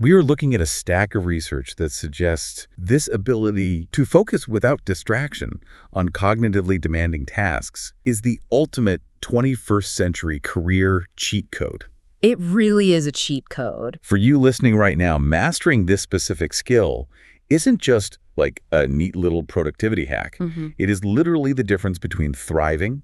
We are looking at a stack of research that suggests this ability to focus without distraction on cognitively demanding tasks is the ultimate 21st century career cheat code. It really is a cheat code. For you listening right now, mastering this specific skill isn't just like a neat little productivity hack. It is literally the difference between thriving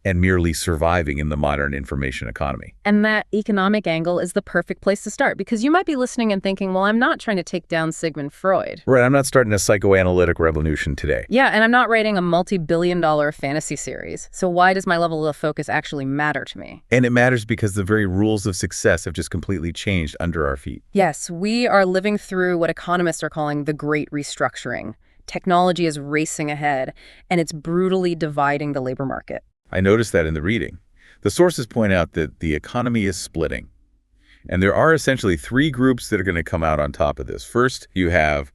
and merely surviving in the modern information economy. And that economic angle is the perfect place to start, because you might be listening and thinking, well, I'm not trying to take down Sigmund Freud. Right, I'm not starting a psychoanalytic revolution today. Yeah, and I'm not writing a multi-billion-dollar fantasy series. So why does my level of focus actually matter to me? And it matters because the very rules of success have just completely changed under our feet. Yes, we are living through what economists are calling the Great Restructuring. Technology is racing ahead, and it's brutally dividing the labor market. I noticed that in the reading. The sources point out that the economy is splitting. And there are essentially three groups that are going to come out on top of this. First, you have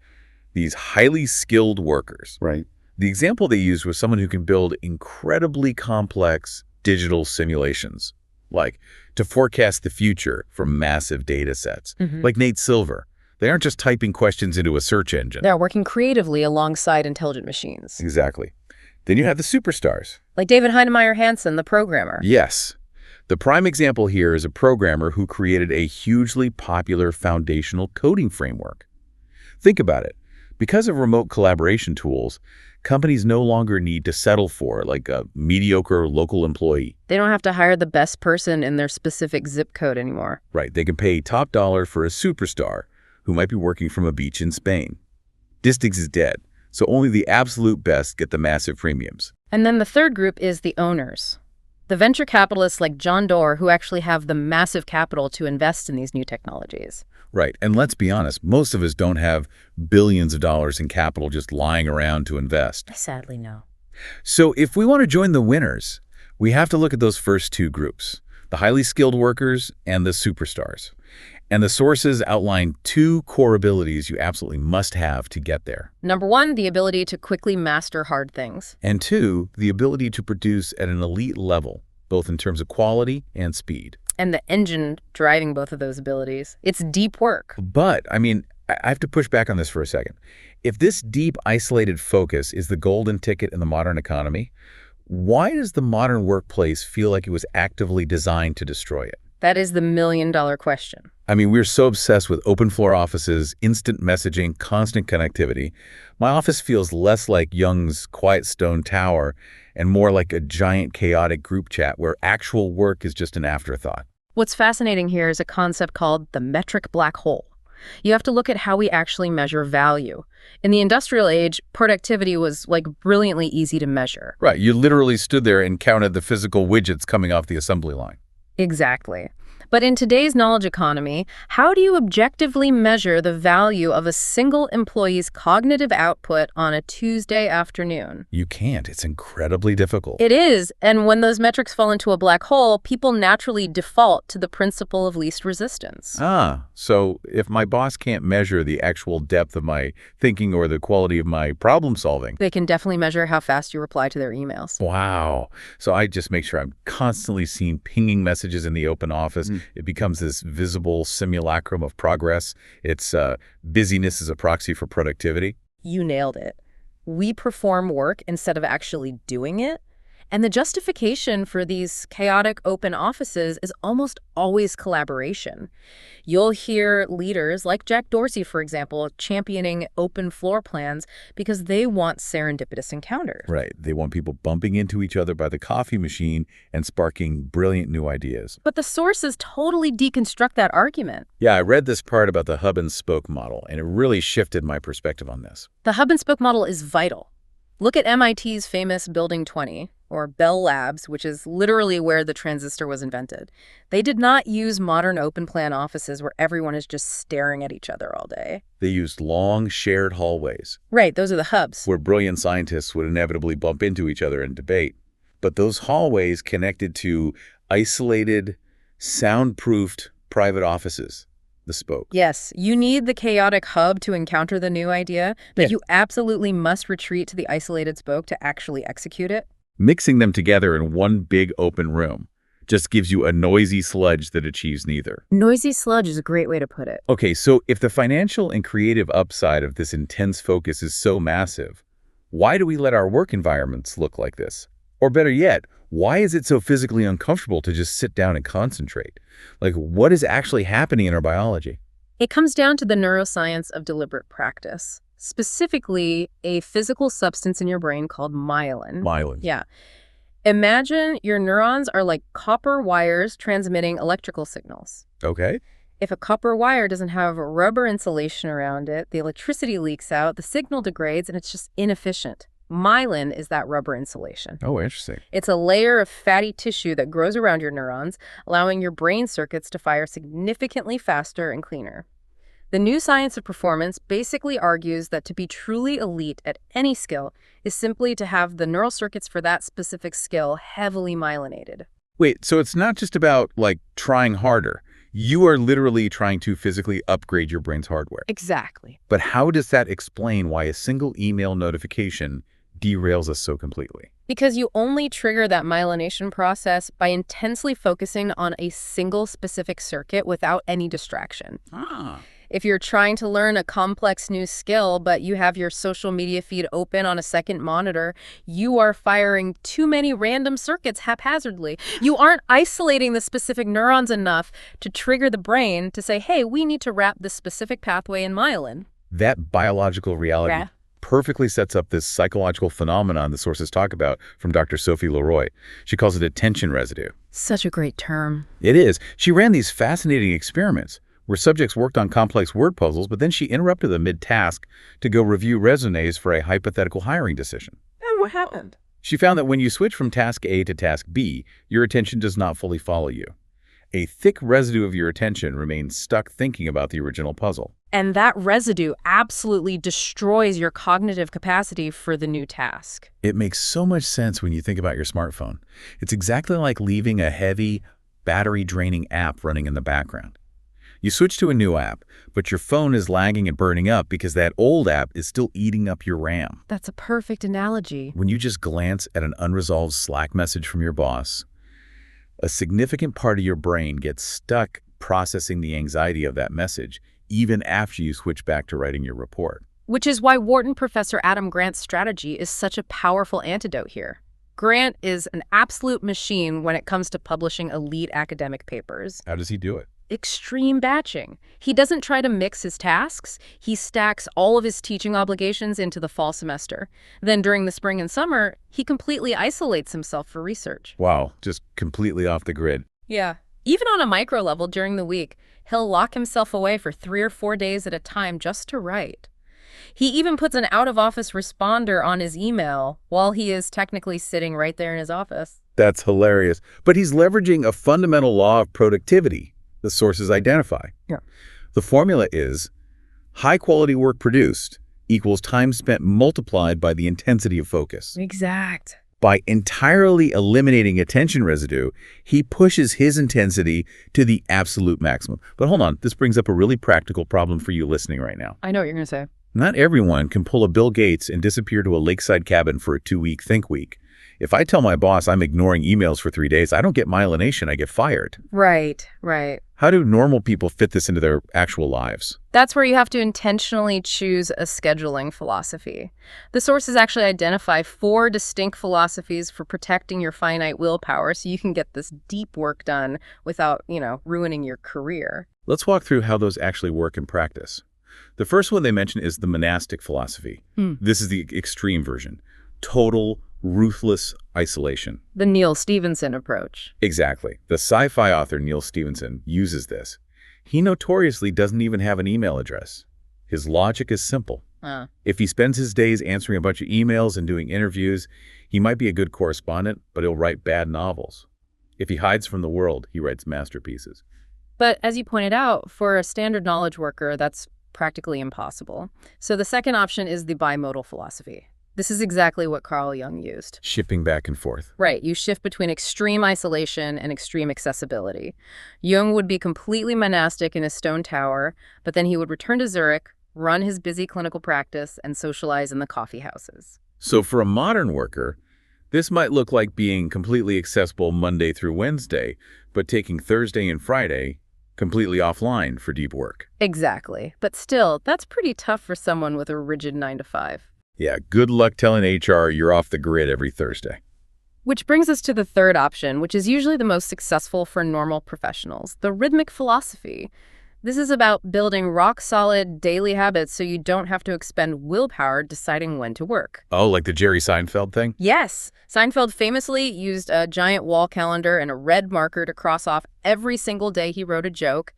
these highly skilled workers. Right. The example they used was someone who can build incredibly complex digital simulations, like to forecast the future from massive data sets, like Nate Silver. They aren't just typing questions into a search engine. They're working creatively alongside intelligent machines. Exactly. Then you have the superstars. Like David Heinemeier Hansson, the programmer. Yes. The prime example here is a programmer who created a hugely popular foundational coding framework. Think about it. Because of remote collaboration tools, companies no longer need to settle for like a mediocre local employee. They don't have to hire the best person in their specific zip code anymore. Right. They can pay top dollar for a superstar who might be working from a beach in Spain. Distance is dead. So only the absolute best get the massive premiums. And then the third group is the owners. The venture capitalists like John Doerr who actually have the massive capital to invest in these new technologies. Right. And let's be honest, most of us don't have billions of dollars in capital just lying around to invest. Sadly, no. So if we want to join the winners, we have to look at those first two groups, the highly skilled workers and the superstars. And the sources outline two core abilities you absolutely must have to get there. Number one, the ability to quickly master hard things. And two, the ability to produce at an elite level, both in terms of quality and speed. And the engine driving both of those abilities. It's deep work. But, I have to push back on this for a second. If this deep, isolated focus is the golden ticket in the modern economy, why does the modern workplace feel like it was actively designed to destroy it? That is the million-dollar question. We're so obsessed with open floor offices, instant messaging, constant connectivity. My office feels less like Jung's quiet stone tower and more like a giant chaotic group chat where actual work is just an afterthought. What's fascinating here is a concept called the metric black hole. You have to look at how we actually measure value. In the industrial age, productivity was brilliantly easy to measure. Right. You literally stood there and counted the physical widgets coming off the assembly line. Exactly. But in today's knowledge economy, how do you objectively measure the value of a single employee's cognitive output on a Tuesday afternoon? You can't. It's incredibly difficult. It is. And when those metrics fall into a black hole, people naturally default to the principle of least resistance. So if my boss can't measure the actual depth of my thinking or the quality of my problem solving, they can definitely measure how fast you reply to their emails. Wow. So I just make sure I'm constantly seeing pinging messages in the open office. It becomes this visible simulacrum of progress. It's busyness is a proxy for productivity. You nailed it. We perform work instead of actually doing it. And the justification for these chaotic open offices is almost always collaboration. You'll hear leaders like Jack Dorsey, for example, championing open floor plans because they want serendipitous encounters. Right. They want people bumping into each other by the coffee machine and sparking brilliant new ideas. But the sources totally deconstruct that argument. Yeah, I read this part about the hub and spoke model, and it really shifted my perspective on this. The hub and spoke model is vital. Look at MIT's famous Building 20, or Bell Labs, which is literally where the transistor was invented. They did not use modern open-plan offices where everyone is just staring at each other all day. They used long, shared hallways. Right, those are the hubs. Where brilliant scientists would inevitably bump into each other and debate. But those hallways connected to isolated, soundproofed private offices. The spoke. Yes, you need the chaotic hub to encounter the new idea, but you absolutely must retreat to the isolated spoke to actually execute it. Mixing them together in one big open room. just gives you a noisy sludge that achieves neither. Noisy sludge is a great way to put it. Okay, so if the financial and creative upside of this intense focus is so massive, why do we let our work environments look like this? Or better yet, why is it so physically uncomfortable to just sit down and concentrate? Like, what is actually happening in our biology? It comes down to the neuroscience of deliberate practice, specifically a physical substance in your brain called myelin. Myelin. Yeah. Imagine your neurons are like copper wires transmitting electrical signals. Okay. If a copper wire doesn't have rubber insulation around it, the electricity leaks out, the signal degrades, and it's just inefficient. Myelin is that rubber insulation. Oh, interesting. It's a layer of fatty tissue that grows around your neurons, allowing your brain circuits to fire significantly faster and cleaner. The new science of performance basically argues that to be truly elite at any skill is simply to have the neural circuits for that specific skill heavily myelinated. Wait, so it's not just about, like, trying harder. You are literally trying to physically upgrade your brain's hardware. Exactly. But how does that explain why a single email notification derails us so completely? Because you only trigger that myelination process by intensely focusing on a single specific circuit without any distraction. If you're trying to learn a complex new skill, but you have your social media feed open on a second monitor, you are firing too many random circuits haphazardly. You aren't isolating the specific neurons enough to trigger the brain to say, hey, we need to wrap this specific pathway in myelin. That biological reality perfectly sets up this psychological phenomenon the sources talk about from Dr. Sophie Leroy. She calls it attention residue. Such a great term. It is. She ran these fascinating experiments where subjects worked on complex word puzzles, but then she interrupted them mid-task to go review resumes for a hypothetical hiring decision. And what happened? She found that when you switch from task A to task B, your attention does not fully follow you. A thick residue of your attention remains stuck thinking about the original puzzle. And that residue absolutely destroys your cognitive capacity for the new task. It makes so much sense when you think about your smartphone. It's exactly like leaving a heavy, battery-draining app running in the background. You switch to a new app, but your phone is lagging and burning up because that old app is still eating up your RAM. That's a perfect analogy. When you just glance at an unresolved Slack message from your boss, a significant part of your brain gets stuck processing the anxiety of that message, even after you switch back to writing your report. Which is why Wharton professor Adam Grant's strategy is such a powerful antidote here. Grant is an absolute machine when it comes to publishing elite academic papers. How does he do it? Extreme batching. He doesn't try to mix his tasks. He stacks all of his teaching obligations into the fall semester. Then during the spring and summer, he completely isolates himself for research. Wow, just completely off the grid. Yeah. Even on a micro level during the week, he'll lock himself away for 3 or 4 days at a time just to write. He even puts an out-of-office responder on his email while he is technically sitting right there in his office. That's hilarious. But he's leveraging a fundamental law of productivity the sources identify. Yeah. The formula is high-quality work produced equals time spent multiplied by the intensity of focus. Exact. By entirely eliminating attention residue, he pushes his intensity to the absolute maximum. But hold on, this brings up a really practical problem for you listening right now. I know what you're going to say. Not everyone can pull a Bill Gates and disappear to a lakeside cabin for a 2-week think week. If I tell my boss I'm ignoring emails for 3 days, I don't get myelination, I get fired. Right. How do normal people fit this into their actual lives? That's where you have to intentionally choose a scheduling philosophy. The sources actually identify 4 distinct philosophies for protecting your finite willpower so you can get this deep work done without, ruining your career. Let's walk through how those actually work in practice. The first one they mention is the monastic philosophy. This is the extreme version. Total, ruthless isolation. The Neil Stephenson approach. Exactly. The sci-fi author Neil Stephenson uses this. He notoriously doesn't even have an email address. His logic is simple. If he spends his days answering a bunch of emails and doing interviews, he might be a good correspondent, but he'll write bad novels. If he hides from the world, he writes masterpieces. But as you pointed out, for a standard knowledge worker, that's practically impossible. So the second option is the bimodal philosophy. This is exactly what Carl Jung used. Shipping back and forth. Right. You shift between extreme isolation and extreme accessibility. Jung would be completely monastic in his stone tower, but then he would return to Zurich, run his busy clinical practice, and socialize in the coffee houses. So for a modern worker, This might look like being completely accessible Monday through Wednesday, but taking Thursday and Friday completely offline for deep work. Exactly. But still, that's pretty tough for someone with a rigid 9 to 5. Yeah, good luck telling HR you're off the grid every Thursday. Which brings us to the third option, which is usually the most successful for normal professionals, the rhythmic philosophy. This is about building rock-solid daily habits so you don't have to expend willpower deciding when to work. Oh, like the Jerry Seinfeld thing? Yes, Seinfeld famously used a giant wall calendar and a red marker to cross off every single day he wrote a joke,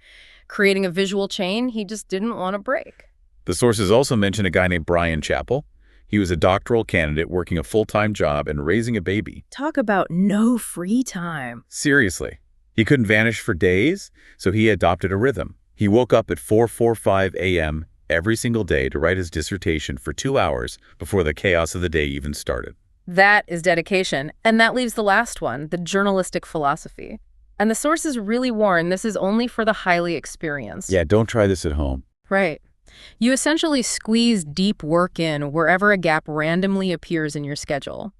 creating a visual chain he just didn't want to break. The sources also mention a guy named Brian Chappell. He was a doctoral candidate working a full-time job and raising a baby. Talk about no free time. Seriously. He couldn't vanish for days, so he adopted a rhythm. He woke up at 4:45 a.m. every single day to write his dissertation for 2 hours before the chaos of the day even started. That is dedication, and that leaves the last one, the journalistic philosophy. And the sources really warn this is only for the highly experienced. Yeah, don't try this at home. Right. You essentially squeeze deep work in wherever a gap randomly appears in your schedule.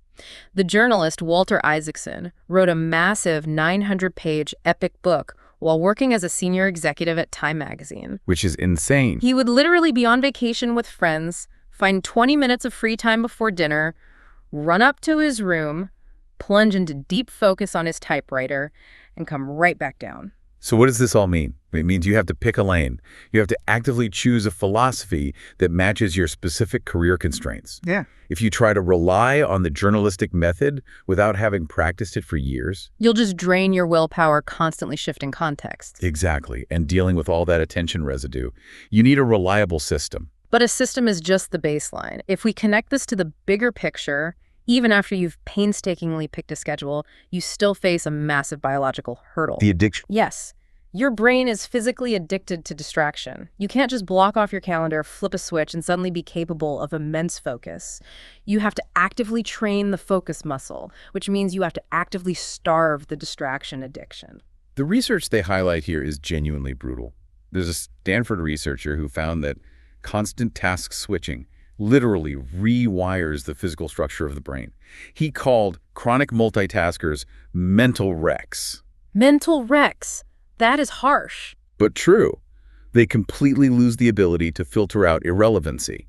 The journalist Walter Isaacson wrote a massive 900-page epic book while working as a senior executive at Time magazine. Which is insane. He would literally be on vacation with friends, find 20 minutes of free time before dinner, run up to his room, plunge into deep focus on his typewriter, and come right back down. So what does this all mean? It means you have to pick a lane. You have to actively choose a philosophy that matches your specific career constraints. Yeah. If you try to rely on the journalistic method without having practiced it for years. You'll just drain your willpower constantly shifting context. Exactly. And dealing with all that attention residue. You need a reliable system. But a system is just the baseline. If we connect this to the bigger picture, even after you've painstakingly picked a schedule, you still face a massive biological hurdle. The addiction. Yes. Your brain is physically addicted to distraction. You can't just block off your calendar, flip a switch, and suddenly be capable of immense focus. You have to actively train the focus muscle, which means you have to actively starve the distraction addiction. The research they highlight here is genuinely brutal. There's a Stanford researcher who found that constant task switching literally rewires the physical structure of the brain. He called chronic multitaskers mental wrecks. Mental wrecks. That is harsh. But true. They completely lose the ability to filter out irrelevancy.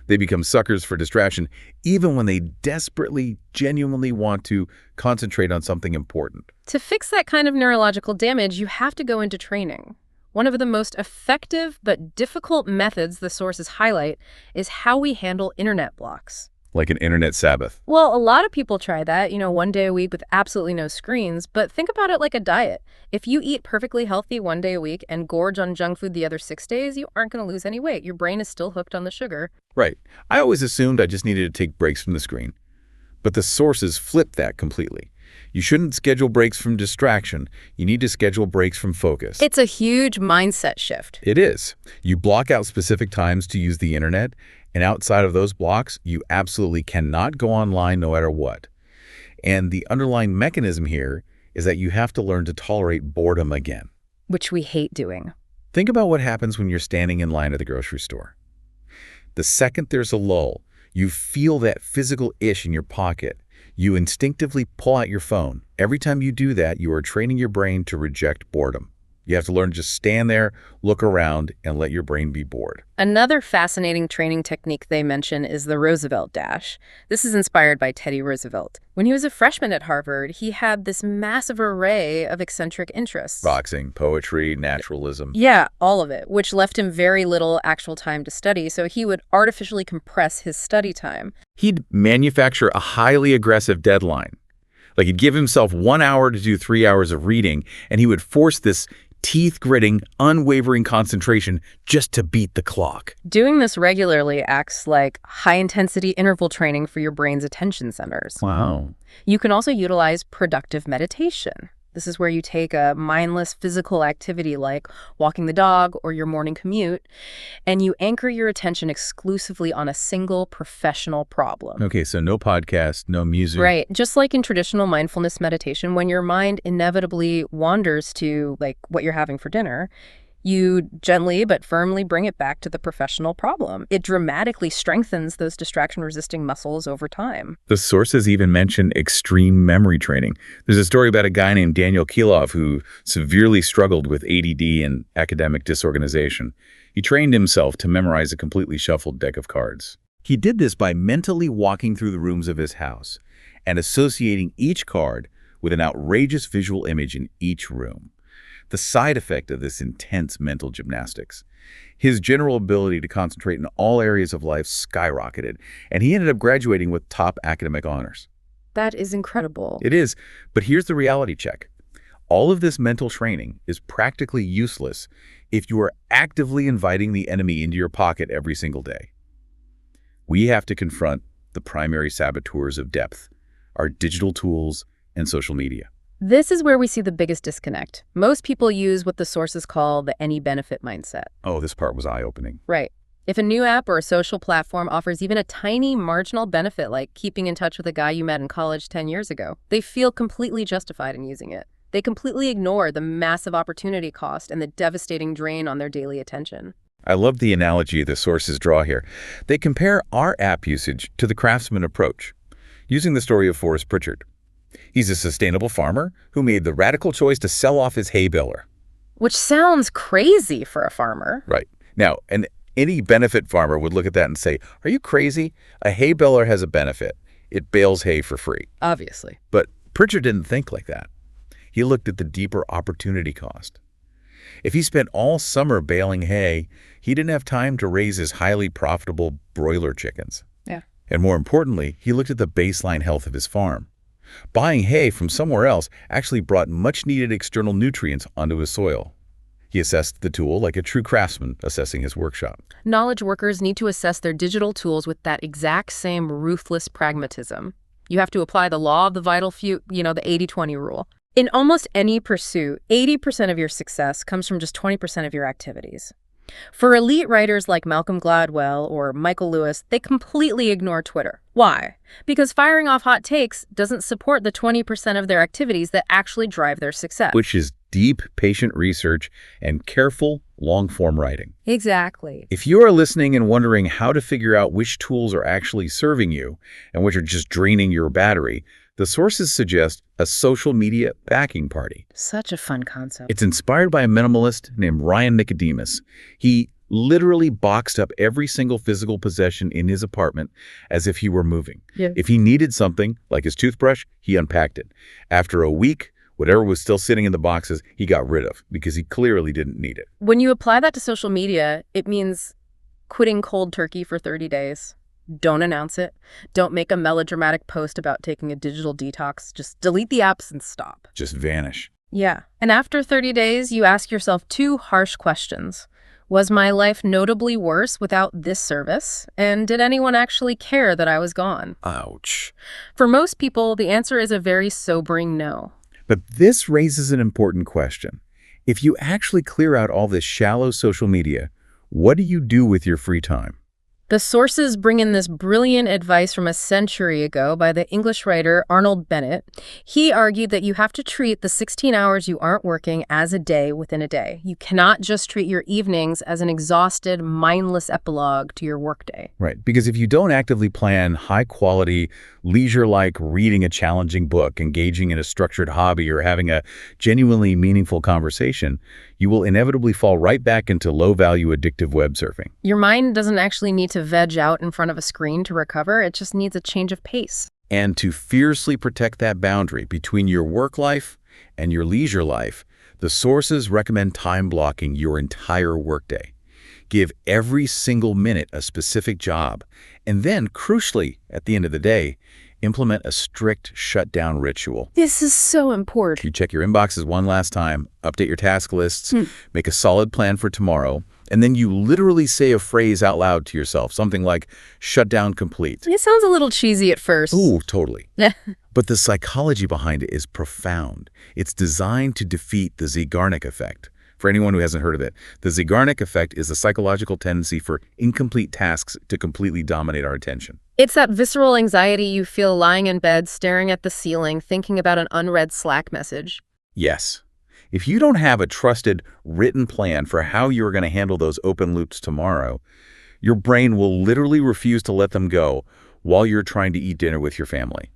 They become suckers for distraction even when they desperately, genuinely want to concentrate on something important. To fix that kind of neurological damage, you have to go into training. One of the most effective but difficult methods the sources highlight is how we handle internet blocks. Like an internet Sabbath. Well, a lot of people try that, 1 day a week with absolutely no screens, but think about it like a diet. If you eat perfectly healthy 1 day a week and gorge on junk food the other 6 days, you aren't going to lose any weight. Your brain is still hooked on the sugar. Right. I always assumed I just needed to take breaks from the screen. But the sources flip that completely. You shouldn't schedule breaks from distraction. You need to schedule breaks from focus. It's a huge mindset shift. It is. You block out specific times to use the internet, and outside of those blocks, you absolutely cannot go online no matter what. And the underlying mechanism here is that you have to learn to tolerate boredom again. Which we hate doing. Think about what happens when you're standing in line at the grocery store. The second there's a lull, you feel that physical itch in your pocket. You instinctively pull out your phone. Every time you do that, you are training your brain to reject boredom. You have to learn to just stand there, look around, and let your brain be bored. Another fascinating training technique they mention is the Roosevelt Dash. This is inspired by Teddy Roosevelt. When he was a freshman at Harvard, he had this massive array of eccentric interests. Boxing, poetry, naturalism. Yeah, all of it, which left him very little actual time to study, so he would artificially compress his study time. He'd manufacture a highly aggressive deadline. Like he'd give himself 1 hour to do 3 hours of reading, and he would force this teeth-gritting, unwavering concentration just to beat the clock. Doing this regularly acts like high-intensity interval training for your brain's attention centers. Wow. You can also utilize productive meditation. This is where you take a mindless physical activity like walking the dog or your morning commute, and you anchor your attention exclusively on a single professional problem. Okay, so no podcast, no music. Right. Just like in traditional mindfulness meditation, when your mind inevitably wanders to like what you're having for dinner, You gently but firmly bring it back to the professional problem. It dramatically strengthens those distraction-resisting muscles over time. The sources even mention extreme memory training. There's a story about a guy named Daniel Kielov who severely struggled with ADD and academic disorganization. He trained himself to memorize a completely shuffled deck of cards. He did this by mentally walking through the rooms of his house and associating each card with an outrageous visual image in each room. The side effect of this intense mental gymnastics, his general ability to concentrate in all areas of life skyrocketed, and he ended up graduating with top academic honors. That is incredible. It is, but here's the reality check. All of this mental training is practically useless if you are actively inviting the enemy into your pocket every single day. We have to confront the primary saboteurs of depth, our digital tools and social media. This is where we see the biggest disconnect. Most people use what the sources call the any benefit mindset. Oh, this part was eye-opening. Right. If a new app or a social platform offers even a tiny marginal benefit, like keeping in touch with a guy you met in college 10 years ago, they feel completely justified in using it. They completely ignore the massive opportunity cost and the devastating drain on their daily attention. I love the analogy the sources draw here. They compare our app usage to the craftsman approach, using the story of Forrest Pritchard. He's a sustainable farmer who made the radical choice to sell off his hay baler. Which sounds crazy for a farmer. Right. Now, any benefit farmer would look at that and say, are you crazy? A hay baler has a benefit. It bales hay for free. Obviously. But Pritchard didn't think like that. He looked at the deeper opportunity cost. If he spent all summer baling hay, he didn't have time to raise his highly profitable broiler chickens. Yeah. And more importantly, he looked at the baseline health of his farm. Buying hay from somewhere else actually brought much-needed external nutrients onto his soil. He assessed the tool like a true craftsman assessing his workshop. Knowledge workers need to assess their digital tools with that exact same ruthless pragmatism. You have to apply the law of the vital few, the 80-20 rule. In almost any pursuit, 80% of your success comes from just 20% of your activities. For elite writers like Malcolm Gladwell or Michael Lewis, they completely ignore Twitter. Why? Because firing off hot takes doesn't support the 20% of their activities that actually drive their success. Which is deep, patient research and careful, long-form writing. Exactly. If you are listening and wondering how to figure out which tools are actually serving you and which are just draining your battery, the sources suggest a social media backing party. Such a fun concept. It's inspired by a minimalist named Ryan Nicodemus. He literally boxed up every single physical possession in his apartment as if he were moving. Yeah. If he needed something, like his toothbrush, he unpacked it. After a week, whatever was still sitting in the boxes, he got rid of because he clearly didn't need it. When you apply that to social media, it means quitting cold turkey for 30 days. Don't announce it. Don't make a melodramatic post about taking a digital detox. Just delete the apps and stop. Just vanish. Yeah. And after 30 days, you ask yourself two harsh questions. Was my life notably worse without this service? And did anyone actually care that I was gone? Ouch. For most people, the answer is a very sobering no. But this raises an important question. If you actually clear out all this shallow social media, what do you do with your free time? The sources bring in this brilliant advice from a century ago by the English writer Arnold Bennett. He argued that you have to treat the 16 hours you aren't working as a day within a day. You cannot just treat your evenings as an exhausted, mindless epilogue to your workday. Right, because if you don't actively plan high-quality, leisure-like reading a challenging book, engaging in a structured hobby, or having a genuinely meaningful conversation, you will inevitably fall right back into low-value addictive web surfing. Your mind doesn't actually need to veg out in front of a screen to recover. It just needs a change of pace. And to fiercely protect that boundary between your work life and your leisure life, the sources recommend time blocking your entire workday. Give every single minute a specific job, and then, crucially, at the end of the day, implement a strict shutdown ritual. This is so important. You check your inboxes one last time, update your task lists, make a solid plan for tomorrow, and then you literally say a phrase out loud to yourself, something like, shutdown complete. It sounds a little cheesy at first. Ooh, totally. But the psychology behind it is profound. It's designed to defeat the Zeigarnik effect. For anyone who hasn't heard of it, the Zeigarnik effect is the psychological tendency for incomplete tasks to completely dominate our attention. It's that visceral anxiety you feel lying in bed, staring at the ceiling, thinking about an unread Slack message. Yes. If you don't have a trusted, written plan for how you're going to handle those open loops tomorrow, your brain will literally refuse to let them go while you're trying to eat dinner with your family.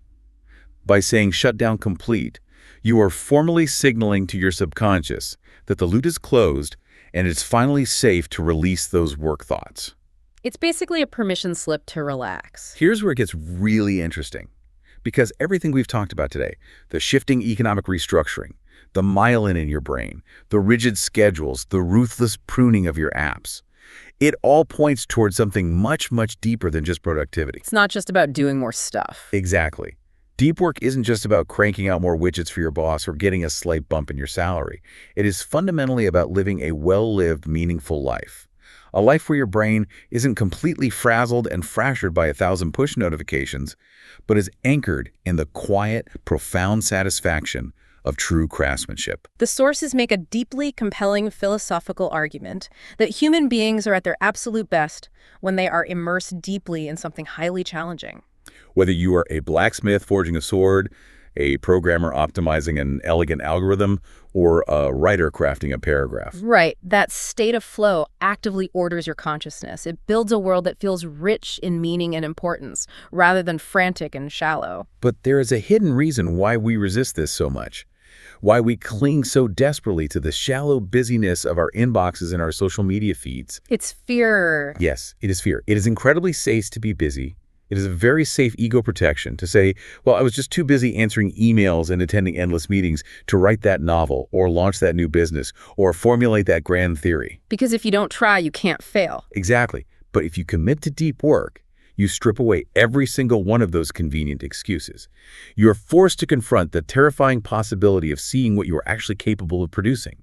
By saying shutdown complete, you are formally signaling to your subconscious that the loop is closed and it's finally safe to release those work thoughts. It's basically a permission slip to relax. Here's where it gets really interesting. Because everything we've talked about today, the shifting economic restructuring, the myelin in your brain, the rigid schedules, the ruthless pruning of your apps, it all points towards something much, much deeper than just productivity. It's not just about doing more stuff. Exactly. Deep work isn't just about cranking out more widgets for your boss or getting a slight bump in your salary. It is fundamentally about living a well-lived, meaningful life. A life where your brain isn't completely frazzled and fractured by 1,000 push notifications, but is anchored in the quiet, profound satisfaction of true craftsmanship. The sources make a deeply compelling philosophical argument that human beings are at their absolute best when they are immersed deeply in something highly challenging. Whether you are a blacksmith forging a sword, a programmer optimizing an elegant algorithm, or a writer crafting a paragraph. Right. That state of flow actively orders your consciousness. It builds a world that feels rich in meaning and importance, rather than frantic and shallow. But there is a hidden reason why we resist this so much. Why we cling so desperately to the shallow busyness of our inboxes and our social media feeds. It's fear. Yes, it is fear. It is incredibly safe to be busy. It is a very safe ego protection to say, well, I was just too busy answering emails and attending endless meetings to write that novel or launch that new business or formulate that grand theory. Because if you don't try, you can't fail. Exactly. But if you commit to deep work, you strip away every single one of those convenient excuses. You're forced to confront the terrifying possibility of seeing what you're actually capable of producing.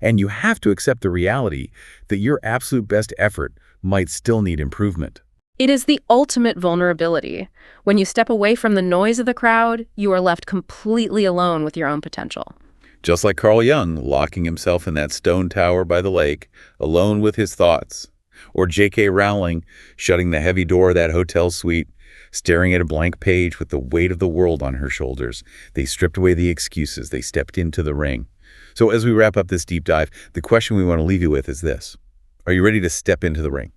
And you have to accept the reality that your absolute best effort might still need improvement. It is the ultimate vulnerability. When you step away from the noise of the crowd, you are left completely alone with your own potential. Just like Carl Jung locking himself in that stone tower by the lake, alone with his thoughts. Or J.K. Rowling shutting the heavy door of that hotel suite, staring at a blank page with the weight of the world on her shoulders. They stripped away the excuses. They stepped into the ring. So as we wrap up this deep dive, the question we want to leave you with is this. Are you ready to step into the ring?